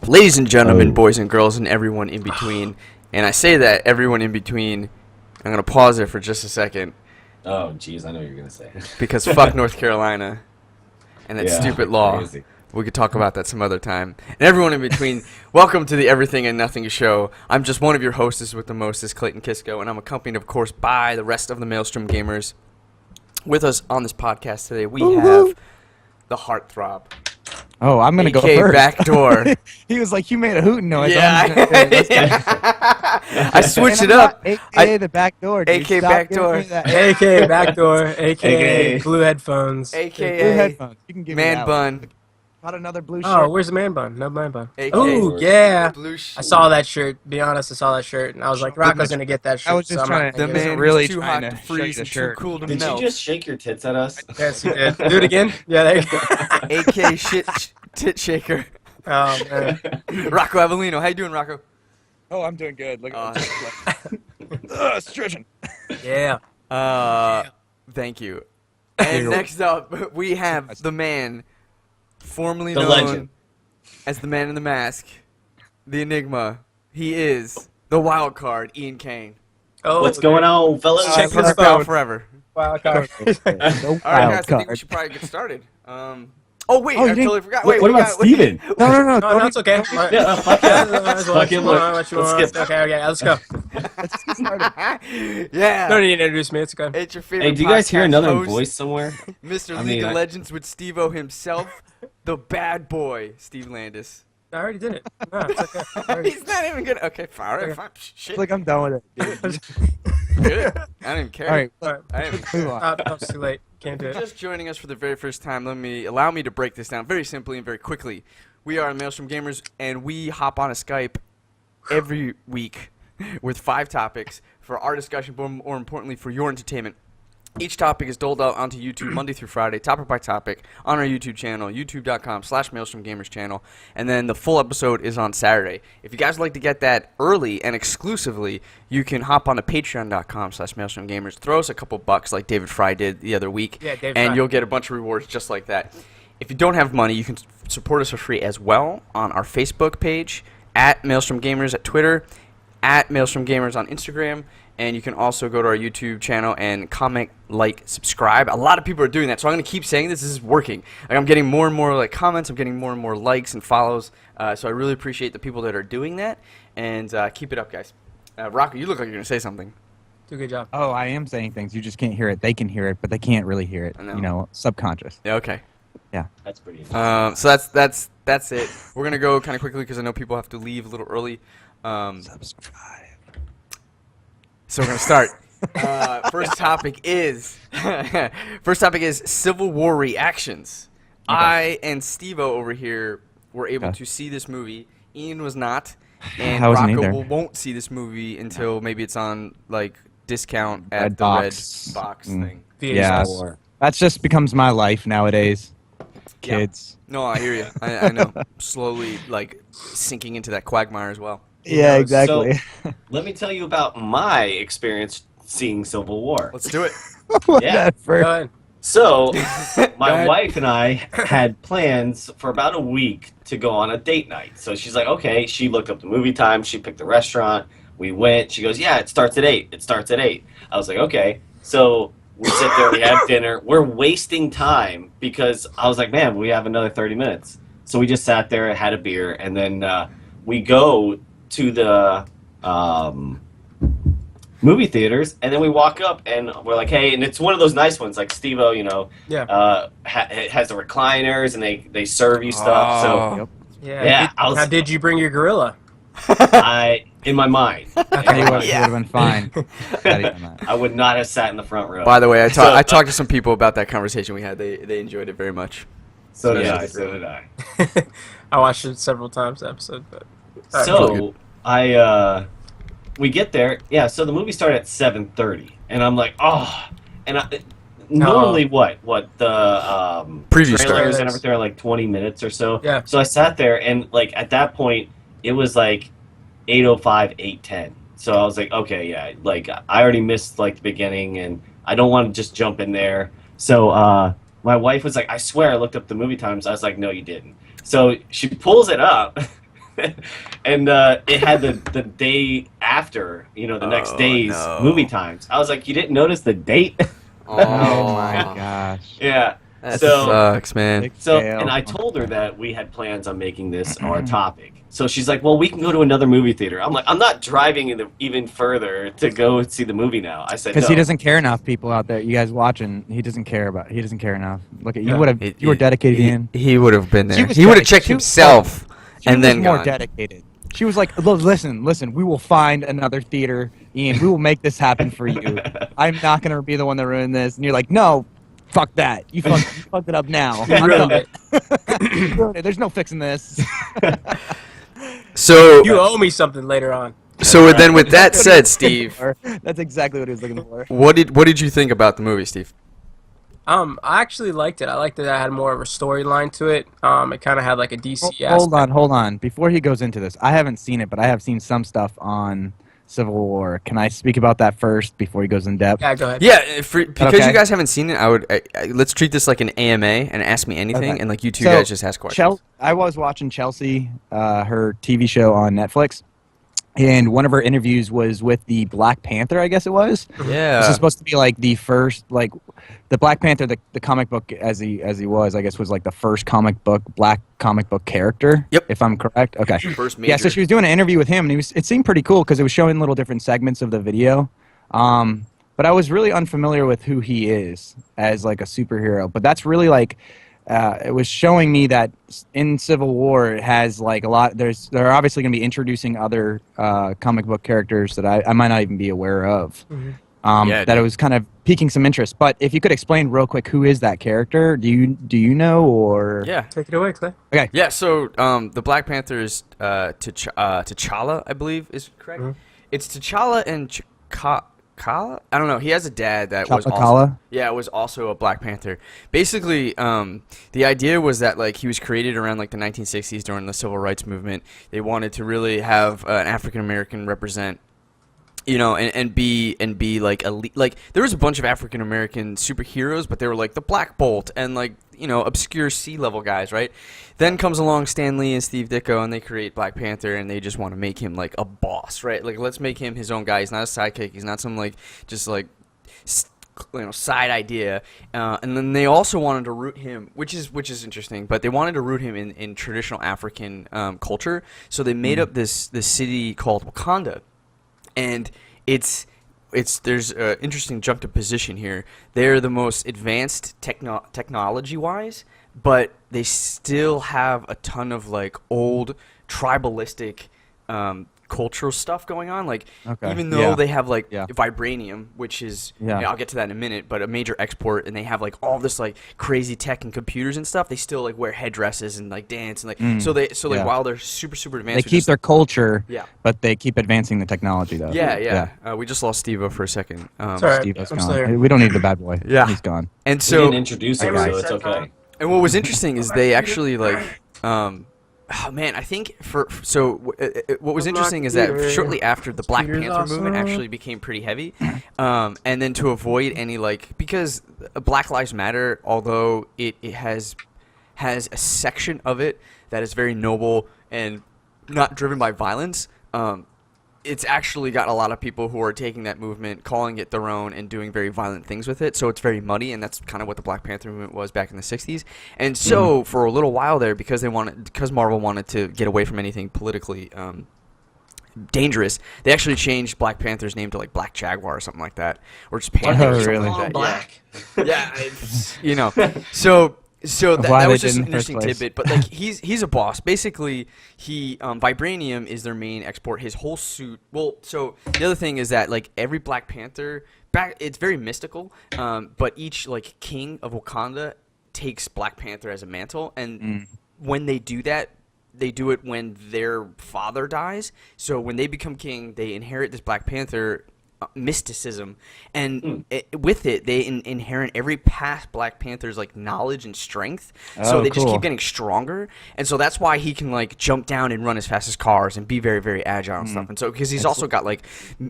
Ladies and gentlemen, boys and girls, and everyone in between, and I say that, everyone in between, I'm going to pause there for just a second. Oh, jeez, I know what you're going to say. Because fuck North Carolina and that stupid law. Crazy. We could talk about that some other time. And everyone in between, welcome to the Everything and Nothing Show. I'm just one of your hostess with the mostest, Clayton Kisco, and I'm accompanied, of course, by the rest of the Maelstrom gamers. With us on this podcast today, we have the Heartthrob. Oh, I'm going to go AK first. Backdoor. He was like, you made a hooting noise. Yeah. I switched it up. AKA the back door. AK Backdoor. AK Backdoor, AKA Blue Headphones. AKA Blue headphones. You can give me Man that Bun. one. Not another blue shirt. Oh, where's the man bun? No man bun. AKA Oh, yeah. Blue I saw that shirt. Be honest, I saw that shirt, and I was like, Rocco's going to get that shirt. I was just so I'm trying not to- The gonna get it. man really was too trying hot to to show you freeze the and too shirt. cool to Did melt. you just shake your tits at us? Yes, you did. Do it again? Yeah, there you go. AK tit shaker. Oh, man. Rocco Avellino. How you doing, Rocco? Oh, I'm doing good. Look at this. Stretching. Yeah. Thank you. And next up, we have the man, formerly The known legend. as the Man in the Mask, the Enigma. He is the wild card, Ian Kane. Oh, What's going on, fellas? Check For his the crowd phone. forever. Wild card. The All right, guys, wild I think we card. should probably get started. Oh, wait, Oh, I you didn't- totally forgot. What, Wait, what we about got- Steven? No. No, no, it's okay. Yeah, fuck yeah. Fuck him, look. Let's Let's skip. Okay, let's go. Let's get started. Yeah. No need to introduce me. It's okay. It's your favorite Hey, do you guys hear podcast another host, voice somewhere? Mr. I League mean, of I- Legends with Steve-O himself, the bad boy, Steve Landis. I already did it. No, it's okay. I already- He's not even gonna. Okay, fine. All right, Okay. fine. Shit. It's like I'm done with it. Dude. Good. I didn't even care. All right, All right. I didn't. move on. No, it's too late. Can't do it. Just joining us for the very first time, allow me to break this down very simply and very quickly. We are Maelstrom Gamers, and we hop on a Skype every week with 5 topics for our discussion, but more importantly, for your entertainment. Each topic is doled out onto YouTube Monday through Friday, topic by topic, on our YouTube channel, youtube.com/Maelstrom channel, and then the full episode is on Saturday. If you guys would like to get that early and exclusively, you can hop on to patreon.com/Maelstrom Throw us a couple bucks like David Fry did the other week, Yeah, David and Fry. you'll get a bunch of rewards just like that. If you don't have money, you can support us for free as well on our Facebook page, at Maelstrom Gamers at Twitter, at Maelstrom Gamers on Instagram, and you can also go to our YouTube channel and comment, like, subscribe. A lot of people are doing that, so I'm going to keep saying this. This is working. Like, I'm getting more and more like comments. I'm getting more and more likes and follows. So I really appreciate the people that are doing that, and keep it up, guys. Rocco, you look like you're going to say something. Do a good job. Oh, I am saying things. You just can't hear it. They can hear it, but they can't really hear it. I know. You know, subconscious. Yeah, okay. That's pretty interesting. So that's it. We're going to go kind of quickly because I know people have to leave a little early. Subscribe. So we're gonna start. First topic is Civil War reactions. Okay. I and Steve-O over here were able Okay. to see this movie. Ian was not, and I wasn't Rocco either. won't see this movie until maybe it's on like discount at Red the box. red box Mm. thing. Yeah. VHS. That just becomes my life nowadays. Yeah. Kids. No, I hear you. I know. Slowly like sinking into that quagmire as well. Yeah, know, exactly. Let me tell you about my experience seeing Civil War. Let's do it. Yeah. Go ahead. So, Go my ahead. wife and I had plans for about a week to go on a date night. So she's like, okay, she looked up the movie time, she picked the restaurant, we went, she goes, yeah, it starts at 8, it starts at 8. I was like, okay. So we sit there, we have dinner, we're wasting time because I was like, man, we have another 30 minutes. So we just sat there, had a beer, and then we go to the movie theaters, and then we walk up and we're like, hey, and it's one of those nice ones like Steve-O, you know, Yeah. it has the recliners and they serve you stuff. So Oh. Yep. Yeah. Yeah, I was- How did you bring your gorilla? I, in my mind, Tell you what, it Yeah. would have been fine. Had he done that. I would not have sat in the front row. By the way, I So- talked to some people about that conversation we had. They enjoyed it very much. so did Yeah. I. So did I. I watched it several times, the episode, but Alright, So we get there. Yeah. So the movie started at 7:30, and I'm like, oh, and normally what the Preview trailers starts. and everything are like 20 minutes or so. Yeah. So I sat there, and like at that point, it was like 8:05, 8:10. So I was like, okay, yeah, like I already missed like the beginning, and I don't want to just jump in there. So my wife was like, I swear I looked up the movie times. I was like, no, you didn't. So she pulls it up, and it had the day after, the next day's no. movie times. I was like, you didn't notice the date? Oh my gosh. Yeah. That So sucks, man. Big So, fail. and I told her that we had plans on making this our topic. So she's like, well, we can go to another movie theater. I'm like, I'm not driving even further to go see the movie now. I said, Because no. he doesn't care enough, people out there. You guys watching, he doesn't care enough. Look at you. Yeah. You were dedicated, Ian. He would have been She there. was He would have dedicated. checked She was- himself She and was then more gone. dedicated. She was like, listen, we will find another theater, Ian. We will make this happen for you. I'm not going to be the one that ruined this. And you're like, no, fuck that. You fucked it up now. You ruined it. You ruined it. There's no fixing this. So, You owe me something later on. then with that said, Steve, That's exactly what he was looking for. what did you think about the movie, Steve? I actually liked it. I liked that it had more of a storyline to it. It kind of had like a DC aspect. Hold on. Before he goes into this, I haven't seen it, but I have seen some stuff on Civil War. Can I speak about that first before he goes in depth? Yeah, go ahead. Yeah, because Okay. you guys haven't seen it, let's treat this like an AMA and ask me anything, Okay. and like you two So, guys just ask questions. I was watching Chelsea, her TV show on Netflix, and one of her interviews was with the Black Panther, I guess it was. Yeah. This is supposed to be like the first, like, the Black Panther, the comic book as he was, I guess, was like the first black comic book character. Yep. If I'm correct. Okay. First major. Yeah, so she was doing an interview with him, and it seemed pretty cool because it was showing little different segments of the video. But I was really unfamiliar with who he is as like a superhero. But that's really like, it was showing me that in Civil War it has like a lot. They're obviously going to be introducing other comic book characters that I might not even be aware of. Yeah, That dude. it was kind of piquing some interest. But if you could explain real quick, who is that character? Do you know or? Yeah. Take it away, Clay. Okay. Yeah, so the Black Panther is T'Challa, I believe is correct. It's T'Challa and T'Challa? I don't know. He has a dad that was also, T'Challa? yeah, was also a Black Panther. Basically, the idea was that like he was created around like the 1960s during the Civil Rights Movement. They wanted to really have an African American represent, and be like elite. Like there was a bunch of African American superheroes, but they were like the Black Bolt and like obscure sea level guys, right? Then comes along Stan Lee and Steve Ditko, and they create Black Panther, and they just want to make him like a boss, right? Like let's make him his own guy. He's not a sidekick. He's not some like just like side idea. And then they also wanted to root him, which is interesting, but they wanted to root him in traditional African culture. So they made up this city called Wakanda. And there's an interesting juxtaposition here. They're the most advanced technology-wise, but they still have a ton of like old tribalistic cultural stuff going on. Like Okay. even though Yeah. they have like Yeah. vibranium, which is Yeah. I'll get to that in a minute, but a major export, and they have like all this like crazy tech and computers and stuff. They still like wear headdresses and like dance and like yeah. while they're super advanced, They keep their culture, Yeah. but they keep advancing the technology, though. yeah. We just lost Steve-O for a second. It's all right. Steve-O's I'm gone. still here. We don't need the bad boy. Yeah. He's gone. And We so, didn't introduce him, Hey, so it's okay. and what was interesting is they actually like, oh man, I think what was interesting is that shortly after the Black Peter's Panther movement awesome. actually became pretty heavy, and then to avoid any like, because Black Lives Matter, although it has a section of it that is very noble and not driven by violence, it's actually got a lot of people who are taking that movement, calling it their own, and doing very violent things with it. So it's very muddy, and that's kind of what the Black Panther movement was back in the 60s. And so for a little while there, because Marvel wanted to get away from anything politically dangerous, they actually changed Black Panther's name to like Black Jaguar or something like that, or just Panther or something really? like that. Black. Yeah, So Of why that they was just did an in the first interesting place. tidbit, but like he's a boss. Basically, vibranium is their main export. His whole suit. Well, so the other thing is that like every Black Panther, it's very mystical. But each like king of Wakanda takes Black Panther as a mantle, and when they do that, they do it when their father dies. So when they become king, they inherit this Black Panther mysticism, and with it they inherent every past Black Panther's like knowledge and strength, so they just cool. keep getting stronger, and so that's why he can like jump down and run as fast as cars and be very, very agile and stuff. And so because he's also got like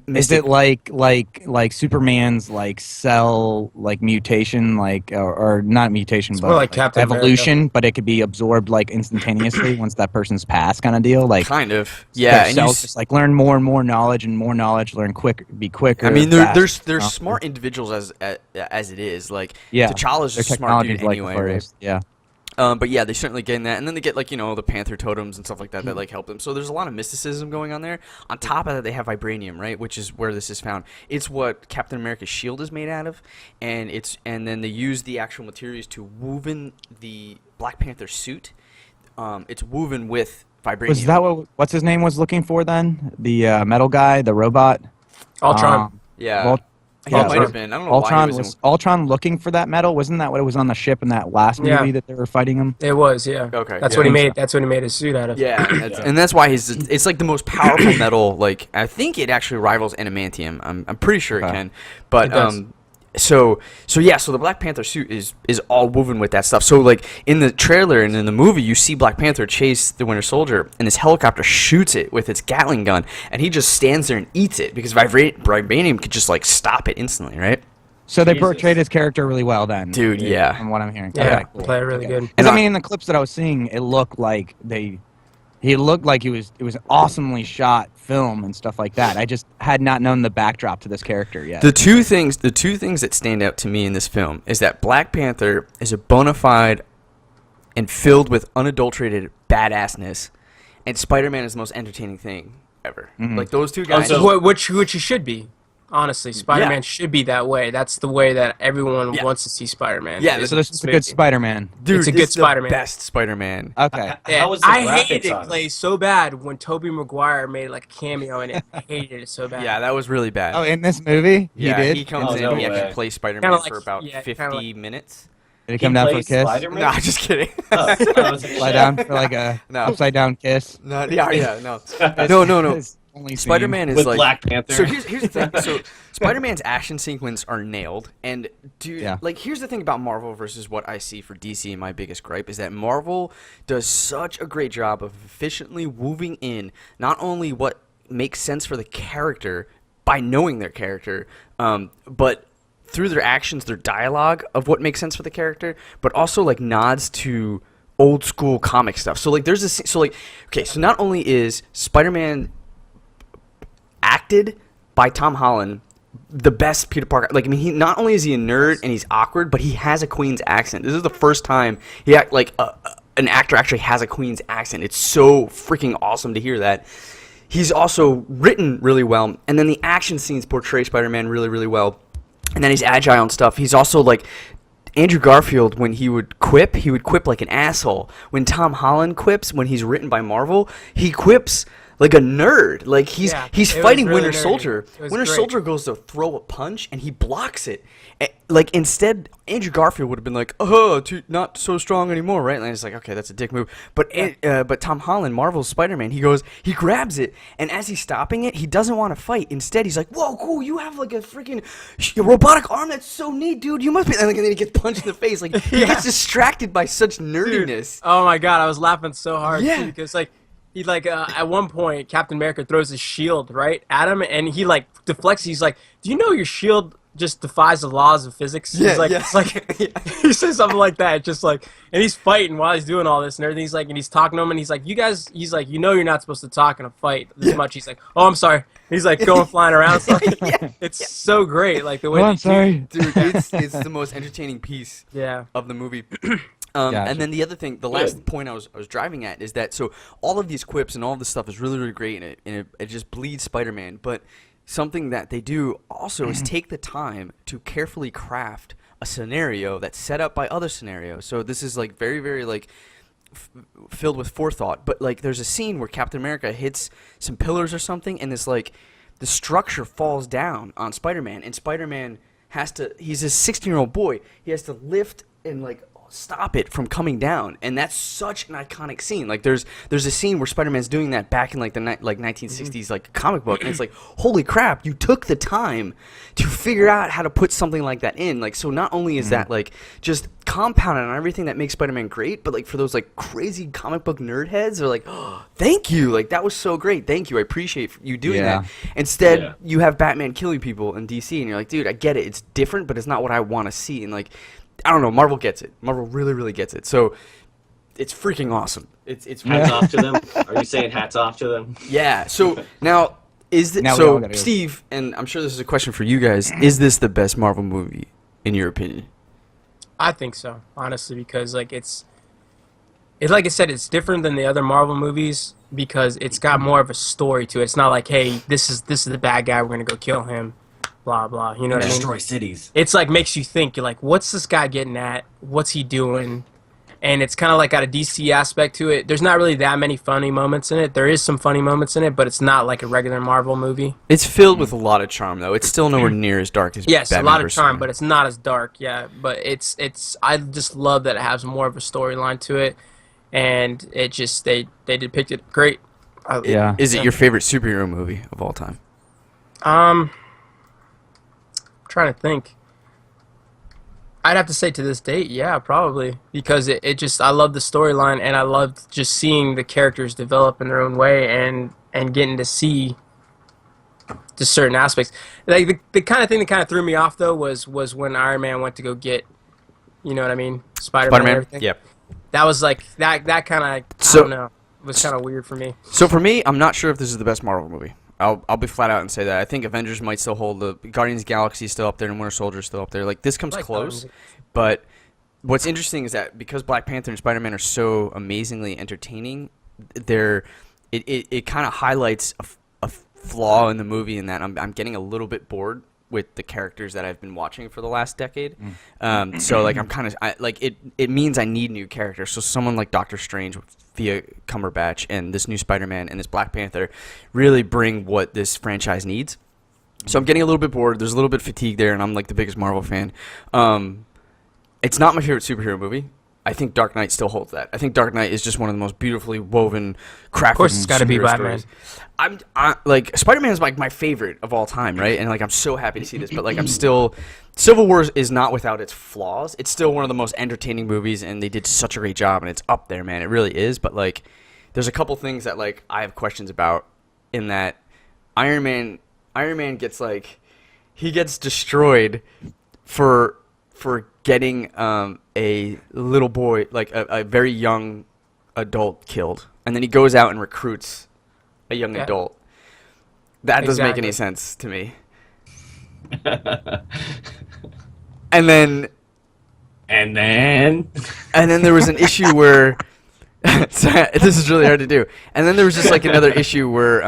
Is it like Superman's like cell like mutation like or not mutation but more like Captain evolution, but it could be absorbed like instantaneously once that person's passed kind of deal, like kind of their and you cells just like learn more and more knowledge, learn be quicker. I mean, faster, there's you know? smart individuals as it is. Like Yeah, T'Challa's their just a smart dude technology's like anyway, hilarious. right? Yeah. But yeah, they certainly get in that, and then they get like the Panther totems and stuff like that that like help them. So there's a lot of mysticism going on there. On top of that, they have vibranium, right, which is where this is found. It's what Captain America's shield is made out of, and then they use the actual materials to woven the Black Panther suit. It's woven with vibranium. Was that what's his name was looking for then? The metal guy, the robot. Ultron. Yeah. Vol- Yeah, yeah, it might have been. I don't know why Ultron he was Ultron looking for that metal? Wasn't that what it was on the ship in that last movie Yeah. that they were fighting him? It was, yeah. Okay, That's yeah. what he made. That's what he made his suit out of. Yeah, and that's why it's like the most powerful metal. Like I think it actually rivals adamantium. I'm pretty sure it Okay. can. But It does. so the Black Panther suit is all woven with that stuff. So like in the trailer and in the movie, you see Black Panther chase the Winter Soldier, and this helicopter shoots it with its Gatling gun, and he just stands there and eats it because vibranium could just like stop it instantly, right? So they Jesus. portrayed his character really well then. Dude, yeah. From what I'm hearing. Yeah, Okay, cool. play really good. Because I mean, in the clips that I was seeing, it looked like he looked like it was an awesomely shot film and stuff like that. I just had not known the backdrop to this character yet. The two things that stand out to me in this film is that Black Panther is a bona fide and filled with unadulterated badassness, and Spider-Man is the most entertaining thing ever. Like those two guys. Which he should be. Honestly, Spider-Man should be that way. That's the way that everyone wants to see Spider-Man. Yeah, So this is a good Spider-Man. Dude, it's a good Spider-Man. Best Spider-Man. Okay. Yeah, How was the I graphics hated on it? Clay so bad when Tobey Maguire made like a cameo in it. I hated it so bad. Yeah, that was really bad. Oh, in this movie, yeah, he did. he comes Oh, in. no He actually way. plays Spider-Man Kinda like- for about yeah, 50 kinda like- minutes. Did he come down for a kiss? Spider-Man? No, just kidding. Oh, I was like, Lie down for like a No. upside down kiss. no, yeah, no. No. His only scene. Spider-Man is with like Black Panther. So here's the thing. So Spider-Man's action sequence are nailed, and dude, Yeah. like here's the thing about Marvel versus what I see for DC. And my biggest gripe is that Marvel does such a great job of efficiently weaving in not only what makes sense for the character by knowing their character, but through their actions, their dialogue of what makes sense for the character, but also like nods to old school comic stuff. So like there's this. So like okay, so not only is Spider-Man acted by Tom Holland the best Peter Parker. Like I mean, he not only is he a nerd and he's awkward, but he has a Queen's accent. This is the first time he an actor actually has a Queen's accent. It's so freaking awesome to hear that. He's also written really well, and then the action scenes portray Spider-Man really, really well. And then he's agile and stuff. He's also like Andrew Garfield, when he would quip like an asshole. When Tom Holland quips, when he's written by Marvel, he quips like a nerd. Like he's Yeah, it was fighting really Winter nerdy. Soldier. It was Winter great. Soldier goes to throw a punch and he blocks it. Like instead, Andrew Garfield would have been like, "Oh, not so strong anymore," right? And it's like, okay, that's a dick move. But but Tom Holland, Marvel's Spider-Man, he grabs it, and as he's stopping it, he doesn't want to fight. Instead, he's like, "Whoa, cool! You have like a freaking robotic arm. That's so neat, dude. You must be." And then he gets punched in the face. Like he gets distracted by such nerdiness. Oh my god, I was laughing so hard Yeah. too because like he like at one point Captain America throws his shield right at him and he like deflects. He's like, "Do you know your shield just defies the laws of physics?" Yeah, he's like, yeah. it's like he says something like that, just like, and he's fighting while he's doing all this and everything. He's like, and he's talking to him, and he's like, "You guys," he's like, "You know, you're not supposed to talk in a fight this much." He's like, "Oh, I'm sorry." He's like going flying around. It's, like, it's so great, like the way. Oh, they I'm sorry. Dude, it's the most entertaining piece Yeah. of the movie. Gotcha. And then the other thing, the last point I was driving at is that so all of these quips and all of this stuff is really, really great, and it just bleeds Spider-Man. But something that they do also is take the time to carefully craft a scenario that's set up by other scenarios. So this is like very, very like filled with forethought. But like there's a scene where Captain America hits some pillars or something, and this like the structure falls down on Spider-Man, and Spider-Man has to. He's a 16-year-old boy. He has to lift and like stop it from coming down. And that's such an iconic scene. Like there's a scene where Spider-Man's doing that back in like the 1960s like comic book, and it's like, holy crap, you took the time to figure out how to put something like that in. Like, so not only is that like just compounded on everything that makes Spider-Man great, but like for those like crazy comic book nerd heads, they're like, oh, thank you, like that was so great, thank you, I appreciate you doing that. Instead, you have Batman killing people in DC, and you're like, dude, I get it, it's different, but it's not what I want to see. And like, I don't know, Marvel gets it. Marvel really, really gets it. So it's freaking awesome. It's Hats off to them. Are you saying hats off to them? yeah. So now is Now we so all gotta go. Steve, and I'm sure this is a question for you guys. Is this the best Marvel movie in your opinion? I think so, honestly, because like it's like I said, it's different than the other Marvel movies because it's got more of a story to it. It's not like, hey, this is the bad guy, we're gonna go kill him, blah blah. You know what I mean? Destroy cities. It's like makes you think. You're like, what's this guy getting at? What's he doing? And it's kind of like got a DC aspect to it. There's not really that many funny moments in it. There is some funny moments in it, but it's not like a regular Marvel movie. It's filled with a lot of charm, though. It's still nowhere near as dark as Yes, Batman a lot of vs. charm, Superman. but it's not as dark. Yeah, but it's. I just love that it has more of a storyline to it, and it just they depict it great. Yeah. Is it your favorite superhero movie of all time? I'm trying to think. I'd have to say to this date, yeah, probably, because it just I love the storyline, and I loved just seeing the characters develop in their own way and getting to see just certain aspects. Like the kind of thing that kind of threw me off though was when Iron Man went to go get, you know what I mean, Spider-Man. And everything. Yep. That was like that kind of I So- don't know, was kind of weird for me. So for me, I'm not sure if this is the best Marvel movie. I'll be flat out and say that. I think Avengers might still hold the Guardians of the Galaxy is still up there and Winter Soldier is still up there. Like this comes Like close, Guardians. but what's interesting is that because Black Panther and Spider-Man are so amazingly entertaining, it kind of highlights a flaw in the movie in that I'm getting a little bit bored with the characters that I've been watching for the last decade. So like I'm kind of like it means I need new characters. So someone like Doctor Strange via Cumberbatch and this new Spider-Man and this Black Panther really bring what this franchise needs. So I'm getting a little bit bored. There's a little bit of fatigue there, and I'm like the biggest Marvel fan. It's not my favorite superhero movie. I think Dark Knight still holds that. I think Dark Knight is just one of the most beautifully woven, crafted. Of course, it's got to be superhero Batman. stories. Like Spider-Man is like my favorite of all time, right? And like I'm so happy to see this, but like I'm still Civil War is not without its flaws. It's still one of the most entertaining movies, and they did such a great job, and it's up there, man. It really is. But like, there's a couple things that like I have questions about. In that, Iron Man gets like he gets destroyed for getting a little boy, like a very young adult killed, and then he goes out and recruits a young adult. That doesn't make any Exactly. sense to me. And then there was an issue where this is really hard to do. And then there was just like another issue where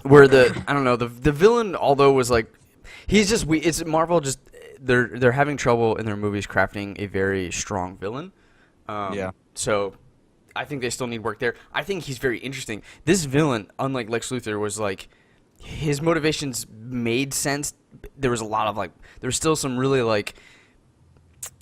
the I don't know, the villain, although was like it's Marvel just they're having trouble in their movies crafting a very strong villain. So I think they still need work there. I think he's very interesting. This villain, unlike Lex Luthor, was like his motivations made sense. There was a lot of like there's still some really like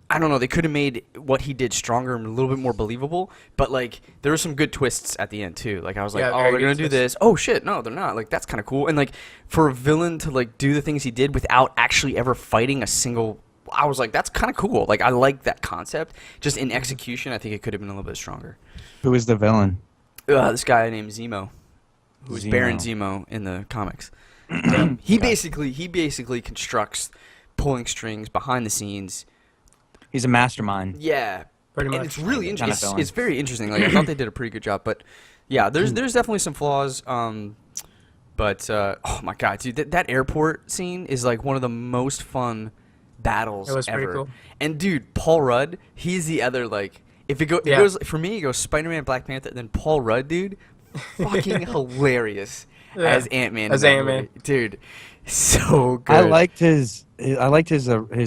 I don't know, they could have made what he did stronger and a little bit more believable, but like there were some good twists at the end too. Like I was like, Yeah, oh, very they're good going to do twists. this. Oh shit, no, they're not. Like that's kind of cool. And like for a villain to like do the things he did without actually ever fighting a single I was like that's kind of cool. Like I like that concept. Just in execution, I think it could have been a little bit stronger. Who is the villain? This guy named Zemo, who's Zemo. Baron Zemo in the comics. He basically constructs pulling strings behind the scenes. He's a mastermind. Yeah, Pretty and much. it's really Kind of interesting. villain. It's very interesting. Like I thought they did a pretty good job, but yeah, there's definitely some flaws. But oh my god, dude, that airport scene is like one of the most fun battles It was ever. pretty cool. And dude, Paul Rudd, he's the other like if it Yeah. goes for me, it goes Spider-Man, Black Panther, then Paul Rudd, dude, fucking hilarious Yeah. as Ant-Man. As in that Ant-Man. movie. Dude. So good. I liked his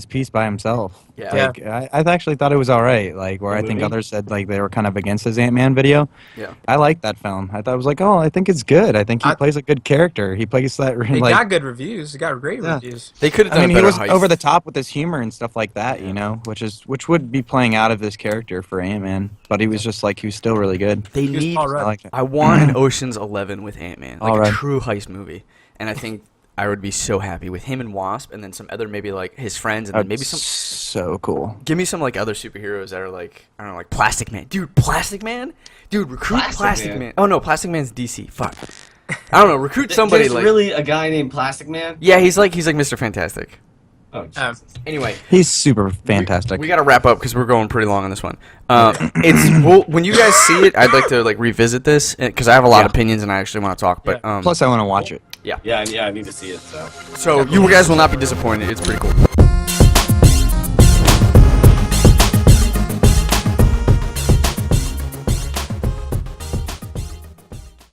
piece by himself. Yeah. Like, I actually thought it was all right. Like where The I think movie? others said like they were kind of against his Ant-Man video. Yeah. I liked that film. I thought it was like, oh, I think it's good. I think he plays a good character. He plays that He like. got good reviews. He got great reviews. They could have I done mean, a he better was heist. over the top with his humor and stuff like that, you know, which would be playing out of this character for Ant-Man. But he was just like he was still really good. They He was need. Paul Rudd. I like it. I want an Ocean's 11 with Ant-Man, like All a right. true heist movie, and I think I would be so happy with him and Wasp, and then some other maybe like his friends, and then maybe some. So cool. Give me some like other superheroes that are like I don't know, like Plastic Man, dude. Plastic Man, dude. Recruit Plastic Man. Oh no, Plastic Man's DC. Fuck. I don't know. Recruit somebody There's like. really a guy named Plastic Man? Yeah, he's like Mr. Fantastic. Oh, Jesus. Anyway, He's super fantastic. we got to wrap up because we're going pretty long on this one. When you guys see it, I'd like to like revisit this because I have a lot of opinions and I actually want to talk. But Plus, I want to watch it. Yeah, I need to see it. So. so you guys will not be disappointed. It's pretty cool.